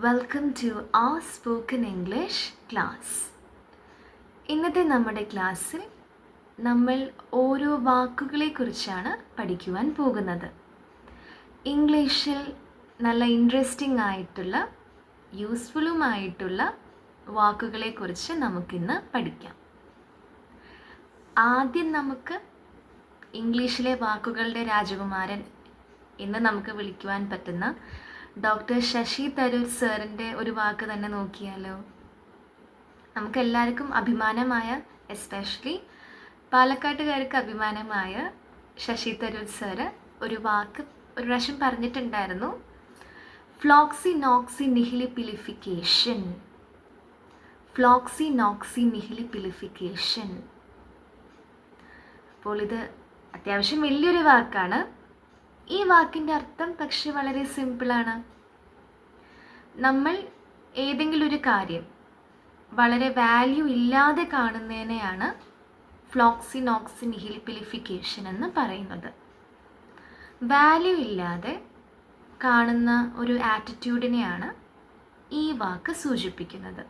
Welcome to our spoken English class. ഇന്നത്തെ നമ്മുടെ ക്ലാസ്സിൽ നമ്മൾ ഓരോ വാക്കുകളെക്കുറിച്ചാണ് പഠിക്കുവാൻ പോകുന്നത്. ഇംഗ്ലീഷിൽ നല്ല ഇൻട്രസ്റ്റിംഗ് ആയിട്ടുള്ള യൂസ്ഫുള്ളുമായിട്ടുള്ള വാക്കുകളെക്കുറിച്ച് നമുക്കിന്ന് പഠിക്കാം. ആദ്യം നമുക്ക് ഇംഗ്ലീഷിലെ വാക്കുകളുടെ രാജകുമാരൻ എന്ന് നമുക്ക് വിളിക്കുവാൻ പറ്റുന്ന ഡോക്ടർ ശശി തരൂർ സാറിൻ്റെ ഒരു വാക്ക് തന്നെ നോക്കിയാലോ. നമുക്കെല്ലാവർക്കും അഭിമാനമായ, എസ്പെഷ്യലി പാലക്കാട്ടുകാർക്ക് അഭിമാനമായ ശശി തരൂർ സാറ് ഒരു വാക്ക് ഒരു പ്രാവശ്യം പറഞ്ഞിട്ടുണ്ടായിരുന്നു. ഫ്ലോക്സി നോക്സി നിഹിലി പിലിഫിക്കേഷൻ. ഫ്ലോക്സി നോക്സി നിഹിലി പിലിഫിക്കേഷൻ. അപ്പോൾ ഇത് അത്യാവശ്യം വലിയൊരു വാക്കാണ്. ഈ വാക്കിൻ്റെ അർത്ഥം പക്ഷെ വളരെ സിമ്പിളാണ്. നമ്മൾ ഏതെങ്കിലും ഒരു കാര്യം വളരെ വാല്യൂ ഇല്ലാതെ കാണുന്നതിനെയാണ് ഫ്ലോക്സി നോക്സി നിഹിലി പിലിഫിക്കേഷൻ എന്ന് പറയുന്നത്. വാല്യൂ ഇല്ലാതെ കാണുന്ന ഒരു ആറ്റിറ്റ്യൂഡിനെയാണ് ഈ വാക്ക് സൂചിപ്പിക്കുന്നത്.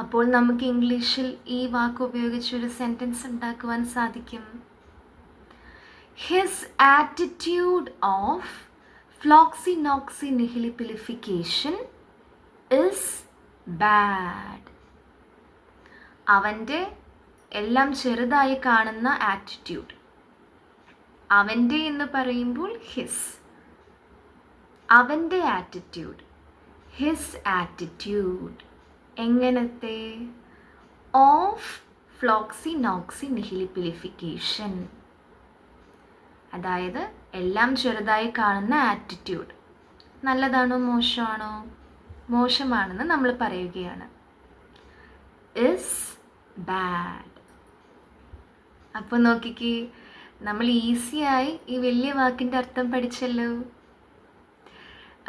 അപ്പോൾ നമുക്ക് ഇംഗ്ലീഷിൽ ഈ വാക്ക് ഉപയോഗിച്ചൊരു സെൻറ്റൻസ് ഉണ്ടാക്കുവാൻ സാധിക്കും. His attitude of floxy noxy nihilipilification is bad. അവൻ്റെ എല്ലാം ചെറുതായി കാണുന്ന ആറ്റിറ്റ്യൂഡ്. അവൻ്റെ എന്ന് പറയുമ്പോൾ ഹിസ്. അവൻ്റെ ആറ്റിറ്റ്യൂഡ്, ഹിസ് ആറ്റിറ്റ്യൂഡ് എങ്ങനത്തെ? ഓഫ് ഫ്ലോക്സി നോക്സി നിഹിലിപ്പിലിഫിക്കേഷൻ. അതായത് എല്ലാം ചെറുതായി കാണുന്ന ആറ്റിറ്റ്യൂഡ് നല്ലതാണോ മോശമാണോ? മോശമാണെന്ന് നമ്മൾ പറയുകയാണ്. Is bad. അപ്പോൾ നോക്കിക്കേ, നമ്മൾ ഈസിയായി ഈ വലിയ വാക്കിൻ്റെ അർത്ഥം പഠിച്ചല്ലോ.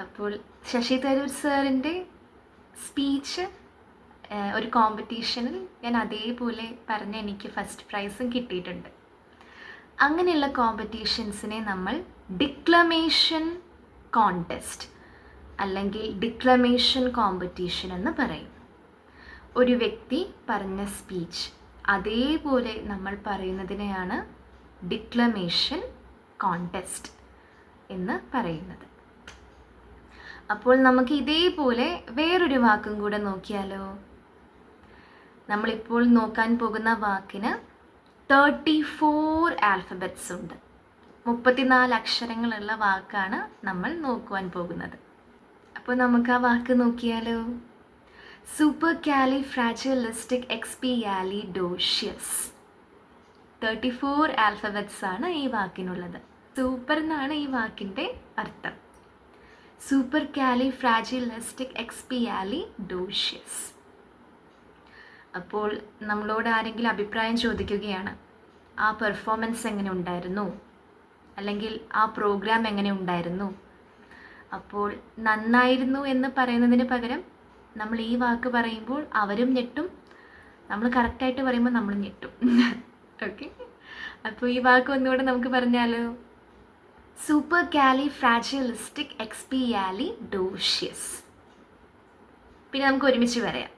അപ്പോൾ ശശി തരൂർ സാറിൻ്റെ സ്പീച്ച് ഒരു കോമ്പറ്റീഷനിൽ ഞാൻ അതേപോലെ പറഞ്ഞ് എനിക്ക് ഫസ്റ്റ് പ്രൈസും കിട്ടിയിട്ടുണ്ട്. അങ്ങനെയുള്ള കോമ്പറ്റീഷൻസിനെ നമ്മൾ ഡിക്ലമേഷൻ കോൺടെസ്റ്റ് അല്ലെങ്കിൽ ഡിക്ലമേഷൻ കോമ്പറ്റീഷൻ എന്ന് പറയും. ഒരു വ്യക്തി പറഞ്ഞ സ്പീച്ച് അതേപോലെ നമ്മൾ പറയുന്നതിനെയാണ് ഡിക്ലമേഷൻ കോൺടെസ്റ്റ് എന്ന് പറയുന്നത്. അപ്പോൾ നമുക്ക് ഇതേപോലെ വേറൊരു വാക്കും കൂടെ നോക്കിയാലോ. നമ്മളിപ്പോൾ നോക്കാൻ പോകുന്ന വാക്കിന് 34 ആൽഫബറ്റ്സ് ഉണ്ട്. 34 അക്ഷരങ്ങളുള്ള വാക്കാണ് നമ്മൾ നോക്കുവാൻ പോകുന്നത്. അപ്പോൾ നമുക്ക് ആ വാക്ക് നോക്കിയാലോ. സൂപ്പർ കാലിഫ്രാജിലിസ്റ്റിക് എക്സ്പിയാലിഡോഷ്യസ്. 34 ആൽഫബറ്റ്സ് ആണ് ഈ വാക്കിനുള്ളത്. സൂപ്പർ എന്നാണ് ഈ വാക്കിൻ്റെ അർത്ഥം. സൂപ്പർ കാലിഫ്രാജിലിസ്റ്റിക് എക്സ്പിയാലിഡോഷ്യസ്. അപ്പോൾ നമ്മളോട് ആരെങ്കിലും അഭിപ്രായം ചോദിക്കുകയാണ്, ആ പെർഫോമൻസ് എങ്ങനെ ഉണ്ടായിരുന്നു, അല്ലെങ്കിൽ ആ പ്രോഗ്രാം എങ്ങനെ ഉണ്ടായിരുന്നു. അപ്പോൾ നന്നായിരുന്നു എന്ന് പറയുന്നതിന് പകരം നമ്മൾ ഈ വാക്ക് പറയുമ്പോൾ അവരും ഞെട്ടും, നമ്മൾ കറക്റ്റായിട്ട് പറയുമ്പോൾ നമ്മൾ ഞെട്ടും. ഓക്കെ, അപ്പോൾ ഈ വാക്ക് ഒന്നുകൂടെ നമുക്ക് പറഞ്ഞാലോ. സൂപ്പർ കാലിഫ്രാജിലിസ്റ്റിക് എക്സ്പിയാലിഡോഷ്യസ്. പിന്നെ നമുക്ക് ഒരുമിച്ച് പറയാം.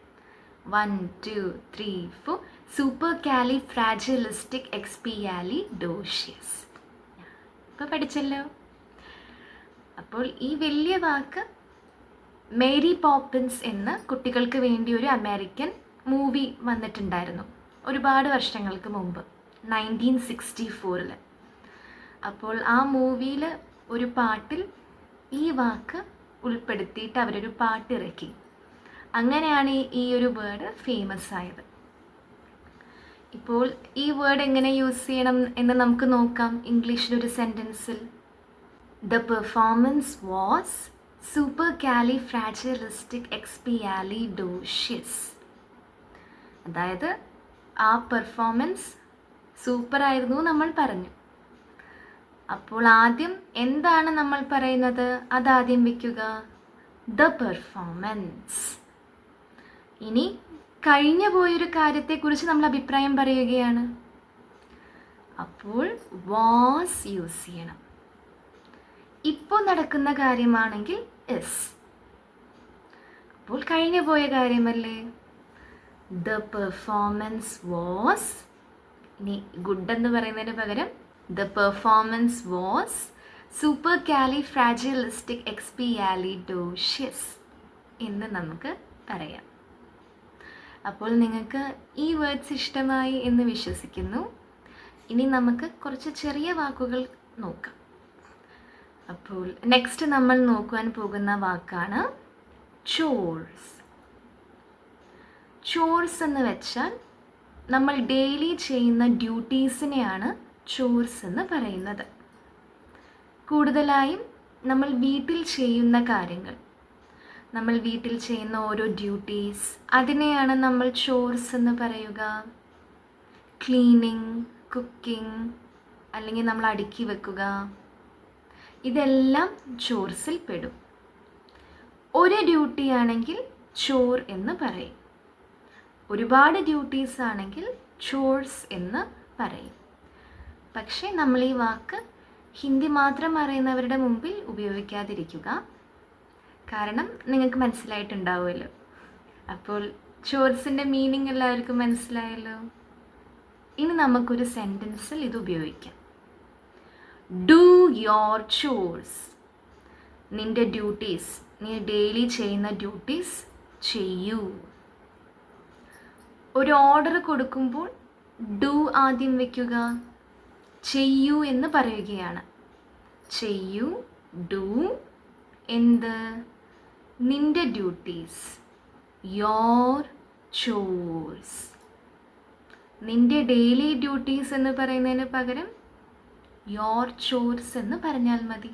1 2 3 4. സൂപ്പർ കാലിഫ്രാജിലിസ്റ്റിക് എക്സ്പിയാലിഡോഷ്യസ്. ഇപ്പോൾ പഠിച്ചല്ലോ. അപ്പോൾ ഈ വലിയ വാക്ക് മേരി പോപ്പിൻസ് എന്ന കുട്ടികൾക്ക് വേണ്ടി ഒരു അമേരിക്കൻ മൂവി വന്നിട്ടുണ്ടായിരുന്നു ഒരുപാട് വർഷങ്ങൾക്ക് മുമ്പ്, 1964. അപ്പോൾ ആ മൂവിയിൽ ഒരു പാട്ടിൽ ഈ വാക്ക് ഉൾപ്പെടുത്തിയിട്ട് അവരൊരു പാട്ടിറക്കി. അങ്ങനെയാണ് ഈ ഒരു വേർഡ് ഫേമസ് ആയത്. ഇപ്പോൾ ഈ വേർഡ് എങ്ങനെ യൂസ് ചെയ്യണം എന്ന് നമുക്ക് നോക്കാം ഇംഗ്ലീഷിലൊരു സെൻറ്റൻസിൽ. The performance was supercalifragilisticexpialidocious. അതായത് ആ പെർഫോമൻസ് സൂപ്പറായിരുന്നു നമ്മൾ പറഞ്ഞു. അപ്പോൾ ആദ്യം എന്താണ് നമ്മൾ പറയുന്നത് അതാദ്യം വയ്ക്കുക, ദ പെർഫോമൻസ്. ഇനി കഴിഞ്ഞു പോയൊരു കാര്യത്തെക്കുറിച്ച് നമ്മൾ അഭിപ്രായം പറയുകയാണ്. അപ്പോൾ വാസ് യൂസ് ചെയ്യണം. ഇപ്പോൾ നടക്കുന്ന കാര്യമാണെങ്കിൽ ഇസ്. അപ്പോൾ കഴിഞ്ഞു പോയ കാര്യമല്ലേ. ദ പെർഫോമൻസ് വാസ്, ഇനി ഗുഡ് എന്ന് പറയുന്നതിന് പകരം ദ പെർഫോമൻസ് വാസ് സൂപ്പർ കാലിഫ്രാജിലിസ്റ്റിക് എക്സ്പിയാലിഡോഷ്യസ് എന്ന് നമുക്ക് പറയാം. അപ്പോൾ നിങ്ങൾക്ക് ഈ വേർഡ്സ് ഇഷ്ടമായി എന്ന് വിശ്വസിക്കുന്നു. ഇനി നമുക്ക് കുറച്ച് ചെറിയ വാക്കുകൾ നോക്കാം. അപ്പോൾ നെക്സ്റ്റ് നമ്മൾ നോക്കുവാൻ പോകുന്ന വാക്കാണ് ചോർസ്. ചോർസ് എന്ന് വെച്ചാൽ നമ്മൾ ഡെയിലി ചെയ്യുന്ന ഡ്യൂട്ടീസിനെയാണ് ചോർസ് എന്ന് പറയുന്നത്. കൂടുതലായും നമ്മൾ വീട്ടിൽ ചെയ്യുന്ന കാര്യങ്ങൾ, നമ്മൾ വീട്ടിൽ ചെയ്യുന്ന ഓരോ ഡ്യൂട്ടീസ്, അതിനെയാണ് നമ്മൾ ചോർസ് എന്ന് പറയുക. ക്ലീനിങ്, കുക്കിംഗ്, അല്ലെങ്കിൽ നമ്മൾ അടുക്കി വെക്കുക, ഇതെല്ലാം ചോർസിൽ പെടും. ഒരു ഡ്യൂട്ടി ആണെങ്കിൽ ചോർ എന്ന് പറയും. ഒരുപാട് ഡ്യൂട്ടീസ് ആണെങ്കിൽ ചോർസ് എന്ന് പറയും. പക്ഷേ നമ്മൾ ഈ വാക്ക് ഹിന്ദി മാത്രം അറിയുന്നവരുടെ മുമ്പിൽ ഉപയോഗിക്കാതിരിക്കുക. കാരണം നിങ്ങൾക്ക് മനസ്സിലായിട്ടുണ്ടാവുമല്ലോ. അപ്പോൾ ചോർസിൻ്റെ മീനിങ് എല്ലാവർക്കും മനസ്സിലായല്ലോ. ഇനി നമുക്കൊരു സെൻറ്റൻസിൽ ഇത് ഉപയോഗിക്കാം. Do your chores. നിൻ്റെ ഡ്യൂട്ടീസ്, നീ ഡെയിലി ചെയ്യുന്ന ഡ്യൂട്ടീസ് ചെയ്യൂ. ഒരു ഓർഡർ കൊടുക്കുമ്പോൾ ഡു ആദ്യം വയ്ക്കുക, ചെയ്യൂ എന്ന് പറയുകയാണ്. ചെയ്യൂ, ഡു, എന്ത്? നിൻ്റെ ഡ്യൂട്ടീസ്, യോർ ചോർസ്. നിൻ്റെ ഡെയിലി ഡ്യൂട്ടീസ് എന്ന് പറയുന്നതിന് പകരം യോർ ചോർസ് എന്ന് പറഞ്ഞാൽ മതി.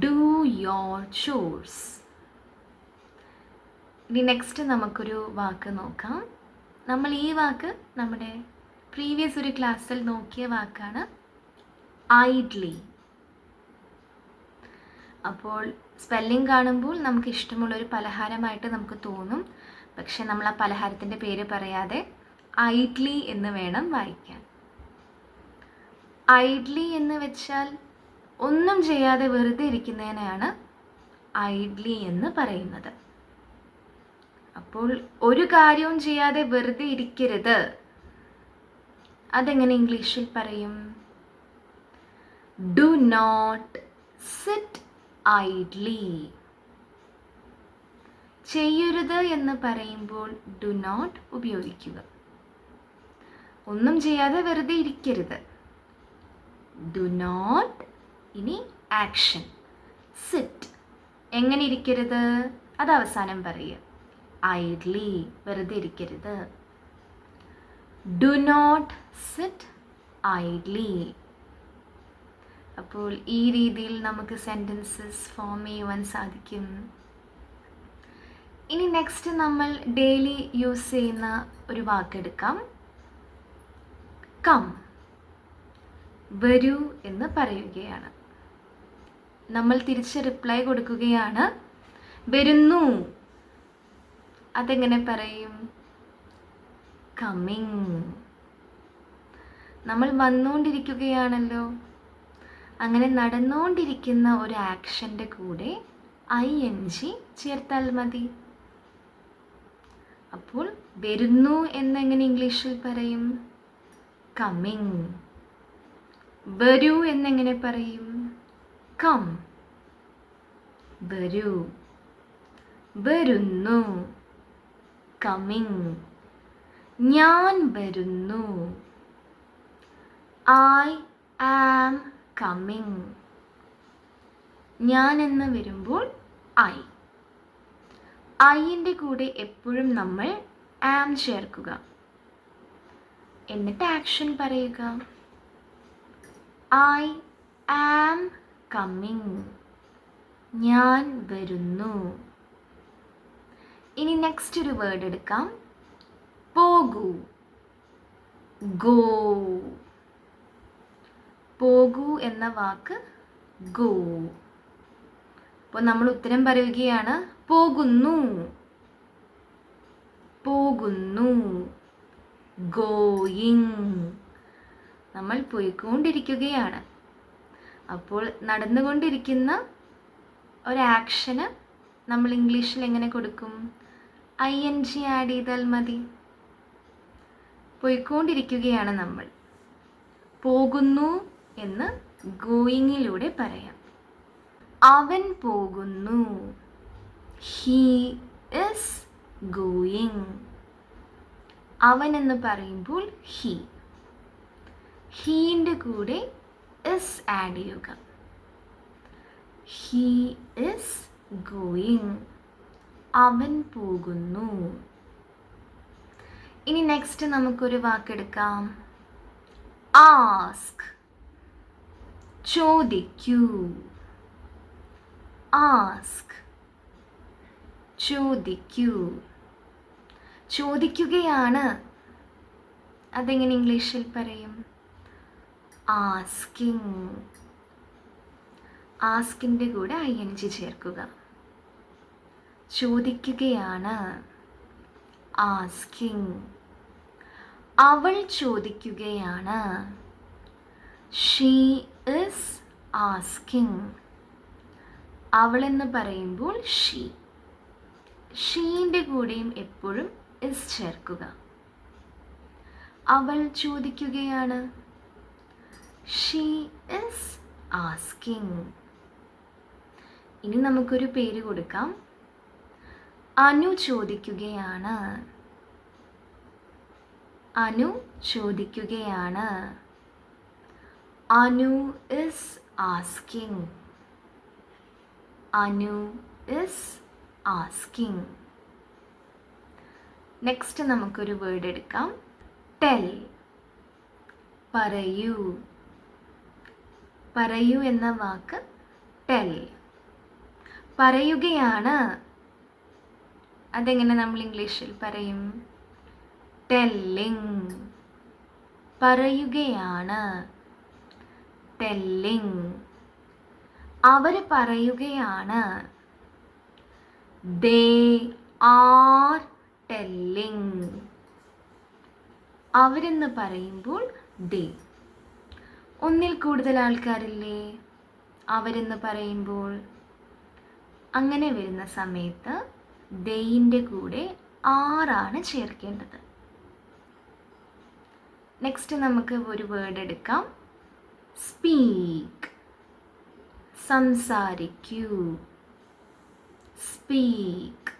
Do your chores. ഇനി നെക്സ്റ്റ് നമുക്കൊരു വാക്ക് നോക്കാം. നമ്മൾ ഈ വാക്ക് നമ്മുടെ പ്രീവിയസ് ഒരു ക്ലാസ്സിൽ നോക്കിയ വാക്കാണ് ഐഡ്ലി. അപ്പോൾ സ്പെല്ലിംഗ് കാണുമ്പോൾ നമുക്ക് ഇഷ്ടമുള്ളൊരു പലഹാരമായിട്ട് നമുക്ക് തോന്നും. പക്ഷെ നമ്മൾ ആ പലഹാരത്തിൻ്റെ പേര് പറയാതെ ഐഡ്ലി എന്ന് വേണം വായിക്കാൻ. ഐഡ്ലി എന്ന് വെച്ചാൽ ഒന്നും ചെയ്യാതെ വെറുതെ ഇരിക്കുന്നതിനെയാണ് ഐഡ്ലി എന്ന് പറയുന്നത്. അപ്പോൾ ഒരു കാര്യവും ചെയ്യാതെ വെറുതെ ഇരിക്കരുത്. അതെങ്ങനെ ഇംഗ്ലീഷിൽ പറയും? Do not sit idly. ചെയ്യരുത് എന്ന് പറയുമ്പോൾ ഡു നോട്ട് ഉപയോഗിക്കുക. ഒന്നും ചെയ്യാതെ വെറുതെ ഇരിക്കരുത്. Do not. ഇനി ആക്ഷൻ സിറ്റ്. എങ്ങനെ ഇരിക്കരുത്? അത് അവസാനം പറയുക. ഐഡ്ലി, വെറുതെ ഇരിക്കരുത്. Do not sit idly. അപ്പോൾ ഈ രീതിയിൽ നമുക്ക് സെൻറ്റൻസസ് ഫോം ചെയ്യുവാൻ സാധിക്കും. ഇനി നെക്സ്റ്റ് നമ്മൾ ഡെയിലി യൂസ് ചെയ്യുന്ന ഒരു വാക്കെടുക്കാം. കം. വരൂ എന്ന് പറയുകയാണ്. നമ്മൾ തിരിച്ച് റിപ്ലൈ കൊടുക്കുകയാണ് വരുന്നു. അതെങ്ങനെ പറയും? കമ്മിങ്. നമ്മൾ വന്നുകൊണ്ടിരിക്കുകയാണല്ലോ. അങ്ങനെ നടന്നുകൊണ്ടിരിക്കുന്ന ഒരു ആക്ഷൻ്റെ കൂടെ ING ചേർത്താൽ മതി. അപ്പോൾ വരുന്നു എന്നെങ്ങനെ ഇംഗ്ലീഷിൽ പറയും? കമ്മിങ്. വരൂ എന്നെങ്ങനെ പറയും? കം. വരൂ. വരുന്നു. കമ്മിങ്. ഞാൻ വരുന്നു. I am coming. ഞാൻ എന്ന് വരുമ്പോൾ I. ഐൻ്റെ കൂടെ എപ്പോഴും നമ്മൾ ആം ചേർക്കുക. എന്നിട്ട് ആക്ഷൻ പറയുക. I am coming. ഞാൻ വരുന്നു. ഇനി നെക്സ്റ്റ് ഒരു വേർഡ് എടുക്കാം. പോകൂ. ഗോ. പോകൂ എന്ന വാക്ക് ഗോ. അപ്പോൾ നമ്മൾ ഉത്തരം പറയുകയാണ് പോകുന്നു. പോകുന്നു. ഗോയിങ്. നമ്മൾ പോയിക്കൊണ്ടിരിക്കുകയാണ്. അപ്പോൾ നടന്നുകൊണ്ടിരിക്കുന്ന ഒരു ആക്ഷന് നമ്മൾ ഇംഗ്ലീഷിൽ എങ്ങനെ കൊടുക്കും? ING ആഡ് ചെയ്താൽ മതി. പോയിക്കൊണ്ടിരിക്കുകയാണ് നമ്മൾ. പോകുന്നു എന്ന് ഗോയിങ്ങിലൂടെ പറയാം. അവൻ പോകുന്നു. He is going. അവൻ എന്ന് പറയുമ്പോൾ ഹീ. ഹീൻ്റെ കൂടെ ഇസ് ആഡ് ചെയ്യുക. He is going. അവൻ പോകുന്നു. ഇനി നെക്സ്റ്റ് നമുക്കൊരു വാക്കെടുക്കാം. ആസ്ക്. ചോദിക്കൂ. ആസ്ക്. ചോദിക്കൂ. ചോദിക്കുകയാണ്. അതെങ്ങനെ ഇംഗ്ലീഷിൽ പറയും? ആസ്കിങ്. ആസ്കിൻ്റെ കൂടെ ING ചേർക്കുക. ചോദിക്കുകയാണ്. ആസ്കിങ്. അവൾ ചോദിക്കുകയാണ്. She is asking. അവൾ എന്ന് പറയുമ്പോൾ ഷീ. ഷീൻ്റെ കൂടെയും എപ്പോഴും ഇസ് ചേർക്കുക. അവൾ ചോദിക്കുകയാണ്. She is asking. ഇനി നമുക്കൊരു പേര് കൊടുക്കാം. അനു ചോദിക്കുകയാണ്. അനു ചോദിക്കുകയാണ്. Anu is asking. Anu is asking. Next നമുക്കൊരു വേർഡ് എടുക്കാം. ടെൽ. പറയൂ. പറയൂ എന്ന വാക്ക് ടെൽ. പറയുകയാണ്. അതെങ്ങനെ നമ്മൾ ഇംഗ്ലീഷിൽ പറയും? ടെല്ലിങ്. പറയുകയാണ്. ടെല്ലിങ്. അവർ പറയുകയാണ്. They are telling. അവരെന്ന് പറയുമ്പോൾ ദേ. ഒന്നിൽ കൂടുതൽ ആൾക്കാരില്ലേ അവരെന്ന് പറയുമ്പോൾ? അങ്ങനെ വരുന്ന സമയത്ത് ദെയിൻ്റെ കൂടെ ആറാണ് ചേർക്കേണ്ടത്. നെക്സ്റ്റ് നമുക്ക് ഒരു വേർഡ് എടുക്കാം. സ്പീക്ക്. സംസാരിക്കൂ. സ്പീക്ക്.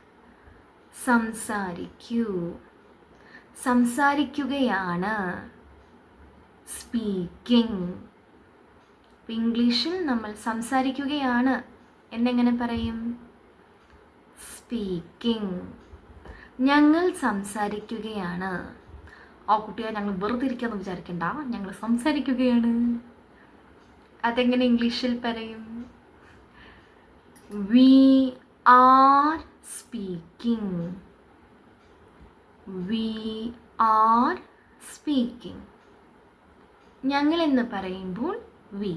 സംസാരിക്കൂ. സംസാരിക്കുകയാണ്. സ്പീക്കിംഗ്. ഇംഗ്ലീഷിൽ നമ്മൾ സംസാരിക്കുകയാണ് എന്നെങ്ങനെ പറയും? സ്പീക്കിംഗ്. ഞങ്ങൾ സംസാരിക്കുകയാണ്. ആ കുട്ടിയെ ഞങ്ങൾ വെറുതെ ഇരിക്കാമെന്ന് വിചാരിക്കണ്ട, ഞങ്ങൾ സംസാരിക്കുകയാണ്. അതെങ്ങനെ ഇംഗ്ലീഷിൽ പറയും? We are speaking. We are speaking. ഞങ്ങൾ എന്ന് പറയുമ്പോൾ വി.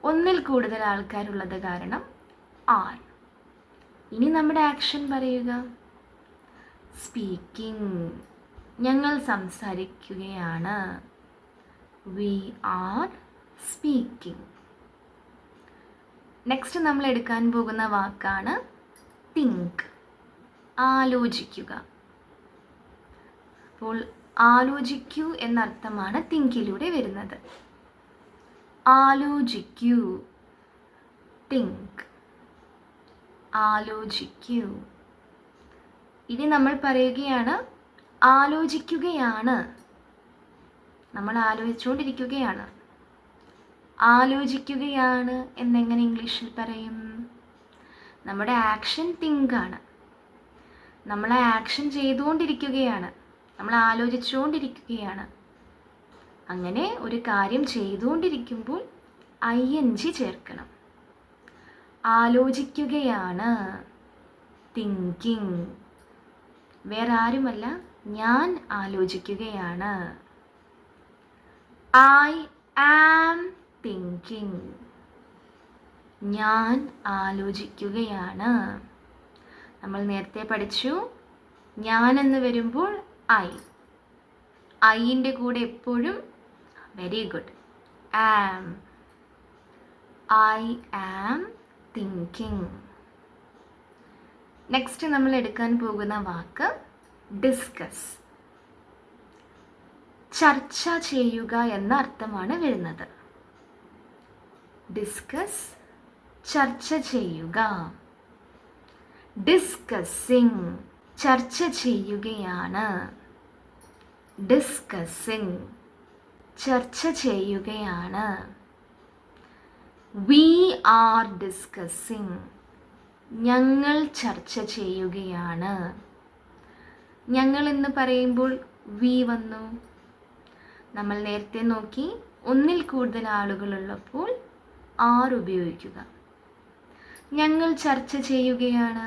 ഒന്നിൽ കൂടുതൽ ആൾക്കാരുള്ളത് കാരണം ആർ. ഇനി നമ്മുടെ ആക്ഷൻ പറയുക. സ്പീക്കിംഗ്. ഞങ്ങൾ സംസാരിക്കുകയാണ്. V are speaking. നെക്സ്റ്റ് നമ്മൾ എടുക്കാൻ പോകുന്ന വാക്കാണ് തിങ്ക്. ആലോചിക്കുക. അപ്പോൾ ആലോചിക്കൂ എന്നർത്ഥമാണ് തിങ്കിലൂടെ വരുന്നത്. ആലോചിക്കൂ. തിങ്ക്. ആലോചിക്കൂ. ഇനി നമ്മൾ പറയുകയാണ് ആലോചിക്കുകയാണ്. നമ്മൾ ആലോചിച്ചുകൊണ്ടിരിക്കുകയാണ്. ആലോചിക്കുകയാണ് എന്നെങ്ങനെ ഇംഗ്ലീഷിൽ പറയും? നമ്മുടെ ആക്ഷൻ തിങ്ക് ആണ്. നമ്മൾ ആക്ഷൻ ചെയ്തുകൊണ്ടിരിക്കുകയാണ്. നമ്മൾ ആലോചിച്ചുകൊണ്ടിരിക്കുകയാണ്. അങ്ങനെ ഒരു കാര്യം ചെയ്തുകൊണ്ടിരിക്കുമ്പോൾ ING ചേർക്കണം. ആലോചിക്കുകയാണ്. തിങ്കിങ്. വേറെ ആരുമല്ല, ഞാൻ ആലോചിക്കുകയാണ്. I am thinking. ഞാൻ ആലോചിക്കുകയാണ്. നമ്മൾ നേരത്തെ പഠിച്ചു, ഞാൻ എന്ന് വരുമ്പോൾ ഐൻ്റെ കൂടെ എപ്പോഴും very good am. I am thinking. Next നമ്മൾ എടുക്കാൻ പോകുന്ന വാക്ക് ഡിസ്കസ്. ചർച്ച ചെയ്യുക എന്ന അർത്ഥമാണ് വരുന്നത്. ഡിസ്കസ്, ചർച്ച ചെയ്യുക. ഡിസ്കസിങ്, ചർച്ച ചെയ്യുകയാണ്. ഡിസ്കസിങ്, ചർച്ച ചെയ്യുകയാണ്. വി ആർ ഡിസ്കസിങ്, ഞങ്ങൾ ചർച്ച ചെയ്യുകയാണ്. ഞങ്ങൾ എന്ന് പറയുമ്പോൾ വി വന്നു. നമ്മൾ നേരത്തെ നോക്കി, ഒന്നിൽ കൂടുതൽ ആളുകളുള്ളപ്പോൾ ആർ ഉപയോഗിക്കുക. ഞങ്ങൾ ചർച്ച ചെയ്യുകയാണ്.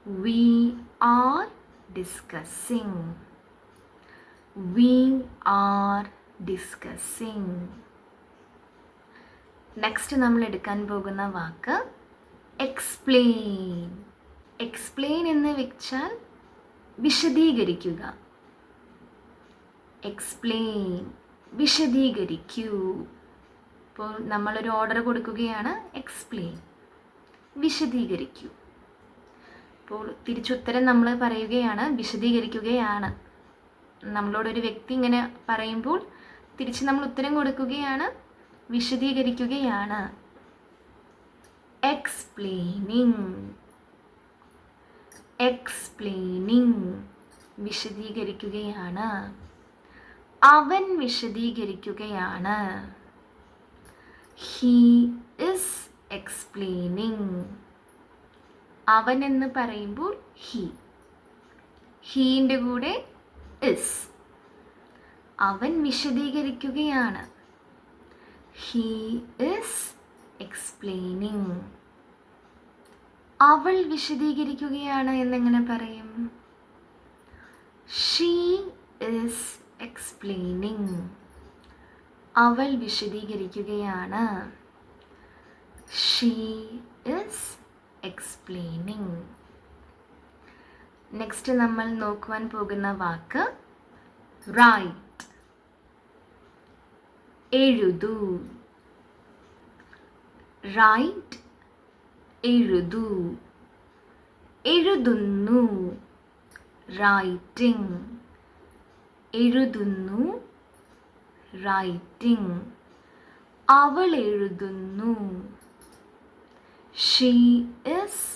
We are discussing. We are discussing. Next നമ്മൾ എടുക്കാൻ പോകുന്ന വാക്ക് എക്സ്പ്ലെയിൻ. എക്സ്പ്ലെയിൻ എന്ന് വെച്ചാൽ വിശദീകരിക്കുക. എക്സ്പ്ലെയിൻ, വിശദീകരിക്കൂ. ഇപ്പോൾ നമ്മളൊരു ഓർഡർ കൊടുക്കുകയാണ്, എക്സ്പ്ലെയിൻ, വിശദീകരിക്കൂ. അപ്പോൾ തിരിച്ചുത്തരം നമ്മൾ പറയുകയാണ്, വിശദീകരിക്കുകയാണ്. നമ്മളോടൊരു വ്യക്തി ഇങ്ങനെ പറയുമ്പോൾ തിരിച്ച് നമ്മൾ ഉത്തരം കൊടുക്കുകയാണ്, വിശദീകരിക്കുകയാണ്. എക്സ്പ്ലെയിനിങ്. എക്സ്പ്ലെയിനിങ്, വിശദീകരിക്കുകയാണ്. അവൻ വിശദീകരിക്കുകയാണ്. He is explaining. അവൻ എന്ന് പറയുമ്പോൾ ഹീ, ഹീൻ്റെ കൂടെ ഇസ്. അവൻ വിശദീകരിക്കുകയാണ്. He is explaining. അവൾ വിശദീകരിക്കുകയാണ് എന്നെങ്ങനെ പറയും? She is explaining. അവൾ വിശദീകരിക്കുകയാണ്. She is explaining. നെക്സ്റ്റ് നമ്മൾ നോക്കുവാൻ പോകുന്ന വാക്ക് റൈറ്റ്. എഴുതൂ. റൈറ്റ്, എഴുതൂ. എഴുതുന്നു. റൈറ്റിംഗ്. എഴുതുന്നു, റൈറ്റിംഗ്. അവൾ എഴുതുന്നു. She is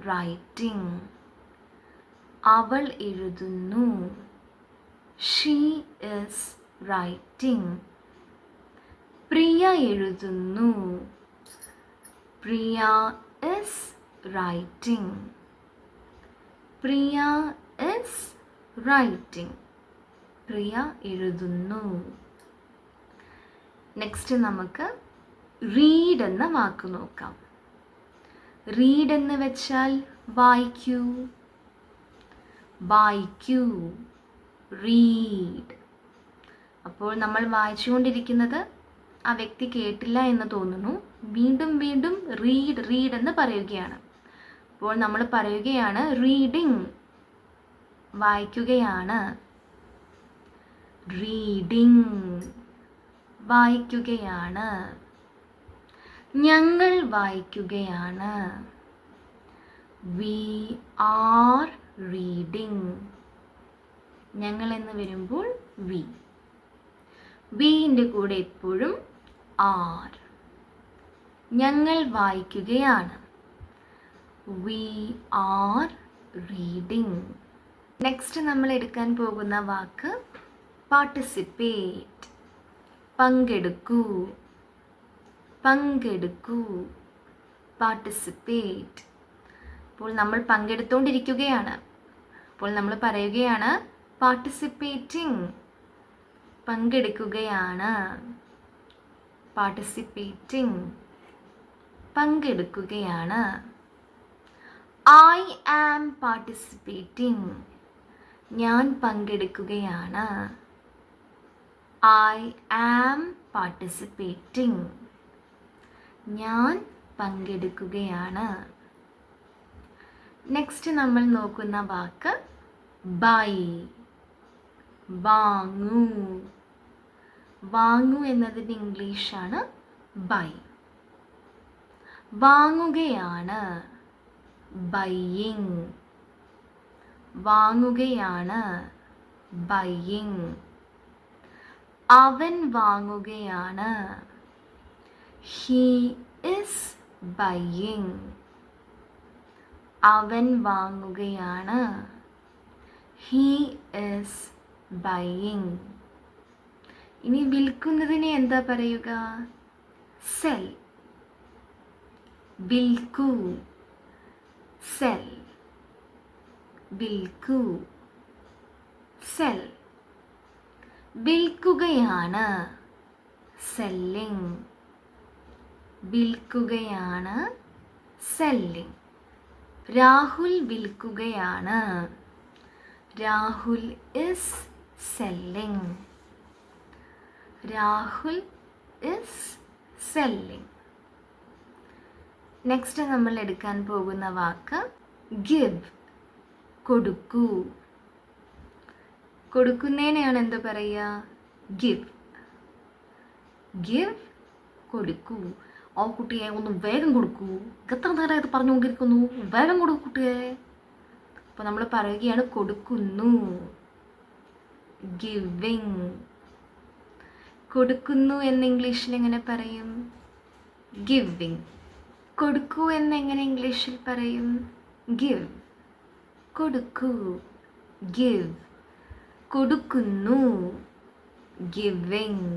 writing. അവൾ എഴുതുന്നു. She is writing. പ്രിയ എഴുതുന്നു. Priya is writing. Priya is writing. Priya എഴുതുന്നു. നെക്സ്റ്റ് നമുക്ക് റീഡ് എന്ന വാക്ക് നോക്കാം. റീഡ് എന്ന് വെച്ചാൽ വായിക്കൂ. വായിക്കൂ, റീഡ്. അപ്പോൾ നമ്മൾ വായിച്ചുകൊണ്ടിരിക്കുന്നത് ആ വ്യക്തി കേട്ടില്ല എന്ന് തോന്നുന്നു. വീണ്ടും വീണ്ടും റീഡ് റീഡ് എന്ന് പറയുകയാണ്. അപ്പോൾ നമ്മൾ പറയുകയാണ് റീഡിങ്, വായിക്കുകയാണ്. റീഡിങ്, വായിക്കുകയാണ്. ഞങ്ങൾ വായിക്കുകയാണ്. We are reading. ഞങ്ങൾ എന്ന് വരുമ്പോൾ വി. വിൻ്റെ കൂടെ എപ്പോഴും ആർ. ഞങ്ങൾ വായിക്കുകയാണ്. We are reading. നെക്സ്റ്റ് നമ്മൾ എടുക്കാൻ പോകുന്ന വാക്ക് പാർട്ടിസിപ്പേറ്റ്. പങ്കെടുക്കൂ. പങ്കെടുക്കൂ, പാർട്ടിസിപ്പേറ്റ്. അപ്പോൾ നമ്മൾ പങ്കെടുത്തുകൊണ്ടിരിക്കുകയാണ്. അപ്പോൾ നമ്മൾ പറയുകയാണ് പാർട്ടിസിപ്പേറ്റിംഗ്. പങ്കെടുക്കുകയാണ്. പാർട്ടിസിപ്പേറ്റിംഗ്, പങ്കെടുക്കുകയാണ്. I am participating. ഞാൻ പങ്കെടുക്കുകയാണ്. I am participating. ഞാൻ പങ്കെടുക്കുകയാണ്. നെക്സ്റ്റ് നമ്മൾ നോക്കുന്ന വാക്ക് ബൈ. വാങ്ങൂ. വാങ്ങൂ എന്നതിൻ്റെ ഇംഗ്ലീഷാണ് ബൈ. വാങ്ങുകയാണ്. ബൈയിങ്. വാങ്ങുകയാണ്, ബൈയിങ്. അവൻ വാങ്ങുകയാണ്, ഹീ ഈസ് ബൈയിങ്. അവൻ വാങ്ങുകയാണ്, ഹീ ഈസ് ബൈയിങ്. ഇനി വിൽക്കുന്നതിനെ എന്താ പറയുക? സെൽ. വിൽക്കൂ, സെൽ. വിൽക്കൂ, സെൽ. വിൽക്കുകയാണ്, സെല്ലിങ്. വിൽക്കുകയാണ്, സെല്ലിങ്. രാഹുൽ വിൽക്കുകയാണ്, Rahul is selling. Rahul is selling. Next നമ്മൾ എടുക്കാൻ പോകുന്ന വാക്ക് ഗിവ്. കൊടുക്കൂ. കൊടുക്കുന്നതിനെയാണ് എന്ത് പറയുക? ഗിവ്. ഗിവ്, കൊടുക്കൂ. ഓ കുട്ടിയെ ഒന്ന് വേഗം കൊടുക്കൂ, എത്ര നേരമായിട്ട് പറഞ്ഞുകൊണ്ടിരിക്കുന്നു, വേഗം കൊടുക്കൂ കുട്ടിയെ. അപ്പോൾ നമ്മൾ പറയുകയാണ് കൊടുക്കുന്നു, ഗിവിങ്. കൊടുക്കുന്നു എന്ന് ഇംഗ്ലീഷിൽ എങ്ങനെ പറയും? ഗിവിങ്. കൊടുക്കൂ എന്നെങ്ങനെ ഇംഗ്ലീഷിൽ പറയും? ഗിവ്. കൊടുക്കൂ, ഗിവ്. കൊടുക്കുന്നു, ഗിവിങ്.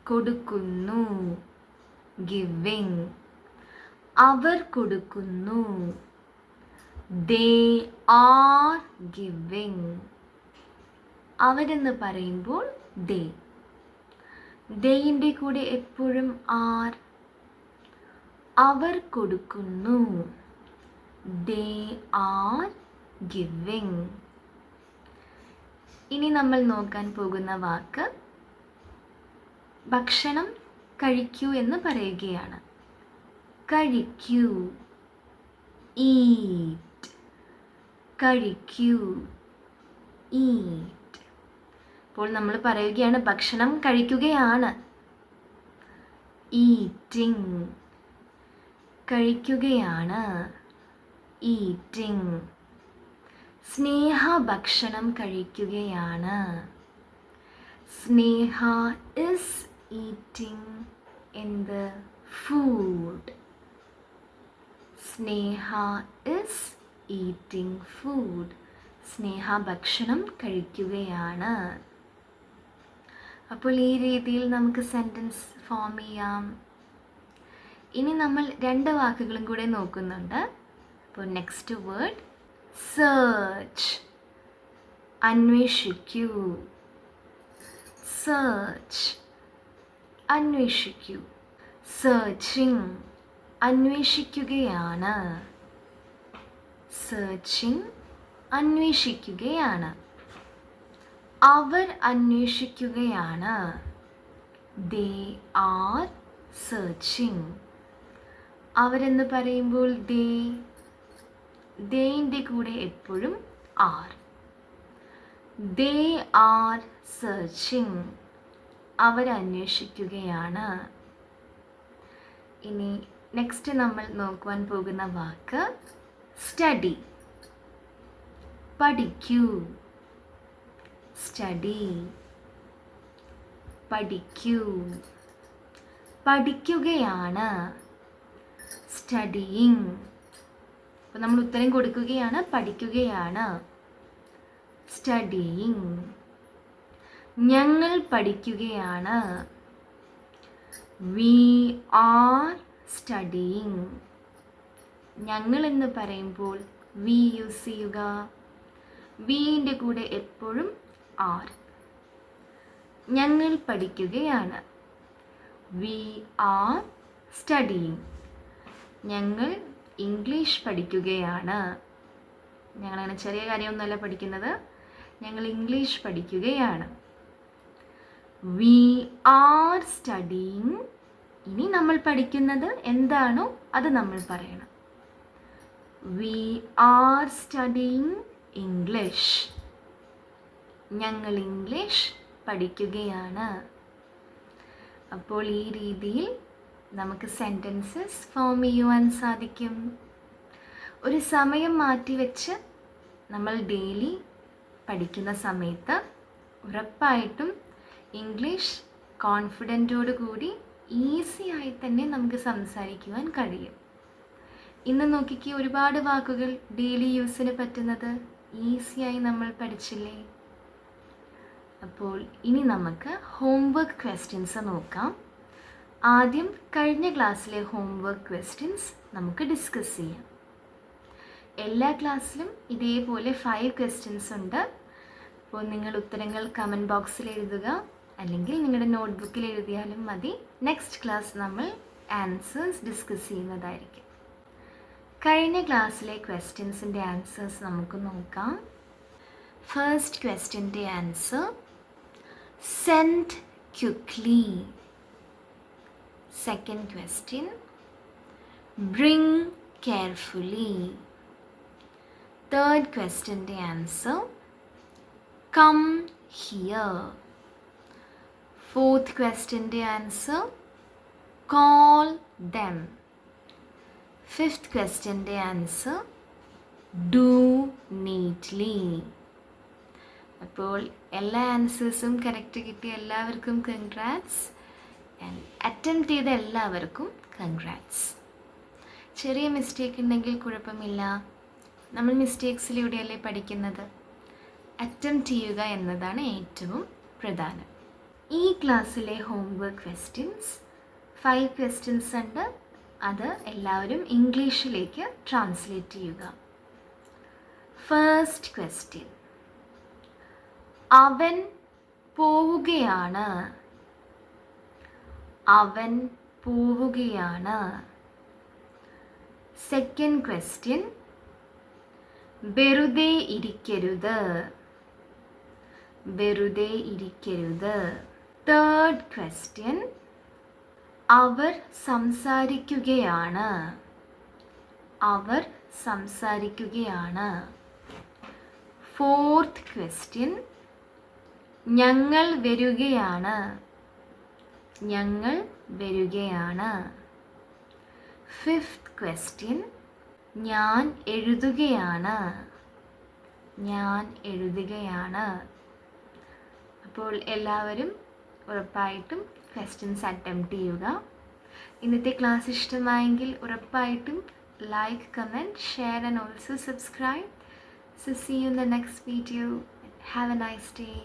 കൊടുക്കുന്നു, ഗിവിങ്. അവർ കൊടുക്കുന്നു, ദേ ആർ ഗിവിങ്. അവരെന്ന് പറയുമ്പോൾ ദേ. ദേയിൻ്റെ കൂടെ എപ്പോഴും ആർ. അവർ കൊടുക്കുന്നു, ദേ ആർ ഗിവിങ്. ഇനി നമ്മൾ നോക്കാൻ പോകുന്ന വാക്ക് ഭക്ഷണം കഴിക്കൂ എന്ന് പറയുകയാണ്. കഴിക്കൂ, ഈറ്റ്. കഴിക്കൂ, ഈറ്റ്. അപ്പോൾ നമ്മൾ പറയുകയാണ് ഭക്ഷണം കഴിക്കുകയാണ്, ഈറ്റിംഗ്. കഴിക്കുകയാണ്, ഈറ്റിംഗ്. സ്നേഹ ഭക്ഷണം കഴിക്കുകയാണ്, സ്നേഹ ഇസ് ഈറ്റിംഗ് എന്ത്? Food. Sneha is eating food. Sneha ഭക്ഷണം കഴിക്കുകയാണ്. അപ്പോൾ ഈ രീതിയിൽ നമുക്ക് സെൻറ്റൻസ് ഫോം ചെയ്യാം. ഇനി നമ്മൾ 2 വാക്കുകളും കൂടെ നോക്കുന്നുണ്ട്. അപ്പോൾ നെക്സ്റ്റ് വേർഡ് സെർച്ച്. അന്വേഷിക്കൂ, സെർച്ച്. അന്വേഷിക്കൂ. സെർച്ചിങ്. അന്വേഷിക്കുകയാണ്, സെർച്ചിങ്. അന്വേഷിക്കുകയാണ്. അവർ അന്വേഷിക്കുകയാണ്, ദേ ആർ സെർച്ചിങ്. അവരെന്ന് പറയുമ്പോൾ ദേ. ദേയിൻ്റെ കൂടെ എപ്പോഴും ആർ. They are searching. അവർ അന്വേഷിക്കുകയാണ്. ഇനി നെക്സ്റ്റ് നമ്മൾ നോക്കുവാൻ പോകുന്ന വാക്ക് സ്റ്റഡി. പഠിക്കൂ, സ്റ്റഡി. പഠിക്കൂ. പഠിക്കുകയാണ്, സ്റ്റഡിയിങ്. അപ്പോൾ നമ്മൾ ഉത്തരം കൊടുക്കുകയാണ്, പഠിക്കുകയാണ്, സ്റ്റഡിയിങ്. ഞങ്ങൾ പഠിക്കുകയാണ്, വി ആർ സ്റ്റഡിയിങ്. ഞങ്ങൾ എന്ന് പറയുമ്പോൾ വി യൂസ് ചെയ്യുക. വിൻ്റെ കൂടെ എപ്പോഴും ആർ. ഞങ്ങൾ പഠിക്കുകയാണ്, വി ആർ സ്റ്റഡിയിങ്. ഞങ്ങൾ ഇംഗ്ലീഷ് പഠിക്കുകയാണ്. ഞങ്ങളങ്ങനെ ചെറിയ കാര്യമൊന്നുമല്ല പഠിക്കുന്നത്, ഞങ്ങൾ ഇംഗ്ലീഷ് പഠിക്കുകയാണ്. We are studying. ഇനി നമ്മൾ പഠിക്കുന്നത് എന്താണോ അത് നമ്മൾ പറയണം. We are studying English. ഞങ്ങൾ ഇംഗ്ലീഷ് പഠിക്കുകയാണ്. അപ്പോൾ ഈ രീതിയിൽ നമുക്ക് സെൻറ്റൻസസ് ഫോം ചെയ്യുവാൻ സാധിക്കും. ഒരു സമയം മാറ്റിവെച്ച് നമ്മൾ ഡെയിലി പഠിക്കുന്ന സമയത്ത് ഉറപ്പായിട്ടും ഇംഗ്ലീഷ് കോൺഫിഡൻറ്റോടു കൂടി ഈസി ആയി തന്നെ നമുക്ക് സംസാരിക്കുവാൻ കഴിയും. ഇന്ന് നോക്കിക്ക് ഒരുപാട് വാക്കുകൾ ഡെയിലി യൂസിന് പറ്റുന്നത് ഈസിയായി നമ്മൾ പഠിച്ചില്ലേ? അപ്പോൾ ഇനി നമുക്ക് ഹോംവർക്ക് ക്വസ്റ്റ്യൻസ് നോക്കാം. ആദ്യം കഴിഞ്ഞ ക്ലാസ്സിലെ ഹോംവർക്ക് ക്വസ്റ്റ്യൻസ് നമുക്ക് ഡിസ്കസ് ചെയ്യാം. എല്ലാ ക്ലാസ്സിലും ഇതേപോലെ 5 ക്വസ്റ്റ്യൻസ് ഉണ്ട്. അപ്പോൾ നിങ്ങൾ ഉത്തരങ്ങൾ കമൻറ്റ് ബോക്സിൽ എഴുതുക, അല്ലെങ്കിൽ നിങ്ങളുടെ നോട്ട്ബുക്കിൽ എഴുതിയാലും മതി. നെക്സ്റ്റ് ക്ലാസ് നമ്മൾ ആൻസേഴ്സ് ഡിസ്കസ് ചെയ്യുന്നതായിരിക്കും. കഴിഞ്ഞ ക്ലാസ്സിലെ ക്വസ്റ്റ്യൻസിൻ്റെ ആൻസേഴ്സ് നമുക്ക് നോക്കാം. ഫസ്റ്റ് ക്വസ്റ്റ്യൻ്റെ answer send quickly. Second question bring carefully. Third question's answer come here. Fourth question's answer call them. Fifth question's answer do neatly. അപ്പോൾ എല്ലാ ആൻസേഴ്സും കറക്റ്റ് കിട്ടിയ എല്ലാവർക്കും കൺഗ്രാറ്റ്സ്, ആൻഡ് അറ്റംപ്റ്റ് ചെയ്ത എല്ലാവർക്കും കൺഗ്രാറ്റ്സ്. ചെറിയ മിസ്റ്റേക്ക് ഉണ്ടെങ്കിൽ കുഴപ്പമില്ല, നമ്മൾ മിസ്റ്റേക്സിലൂടെയല്ലേ പഠിക്കുന്നത്. അറ്റംപ്റ്റ് ചെയ്യുക എന്നതാണ് ഏറ്റവും പ്രധാനം. ഈ ക്ലാസ്സിലെ ഹോംവർക്ക് ക്വസ്റ്റ്യൻസ് 5 ക്വസ്റ്റ്യൻസ് ഉണ്ട്. അത് എല്ലാവരും ഇംഗ്ലീഷിലേക്ക് ട്രാൻസ്ലേറ്റ് ചെയ്യുക. ഫസ്റ്റ് ക്വസ്റ്റ്യൻ, അവൻ പോവുകയാണ്. അവൻ പോവുകയാണ്. സെക്കൻഡ് ക്വസ്റ്റ്യൻ, വെറുതെ ഇരിക്കരുത്. വെറുതെ ഇരിക്കരുത്. തേർഡ് ക്വസ്റ്റ്യൻ, അവർ സംസാരിക്കുകയാണ്. അവർ സംസാരിക്കുകയാണ്. ഫോർത്ത് ക്വസ്റ്റ്യൻ, ഞങ്ങൾ വരികയാണ്. ഞങ്ങൾ വരികയാണ്. ഫിഫ്ത്ത് ക്വസ്റ്റ്യൻ, ഞാൻ എഴുതുകയാണ്. ഞാൻ എഴുതുകയാണ്. അപ്പോൾ എല്ലാവരും ഉറപ്പായിട്ടും ക്വസ്റ്റ്യൻസ് അറ്റംപ്റ്റ് ചെയ്യുക. ഇന്നത്തെ ക്ലാസ് ഇഷ്ടമായെങ്കിൽ ഉറപ്പായിട്ടും like, comment, share and also subscribe. So see you in the next video. Have a nice day.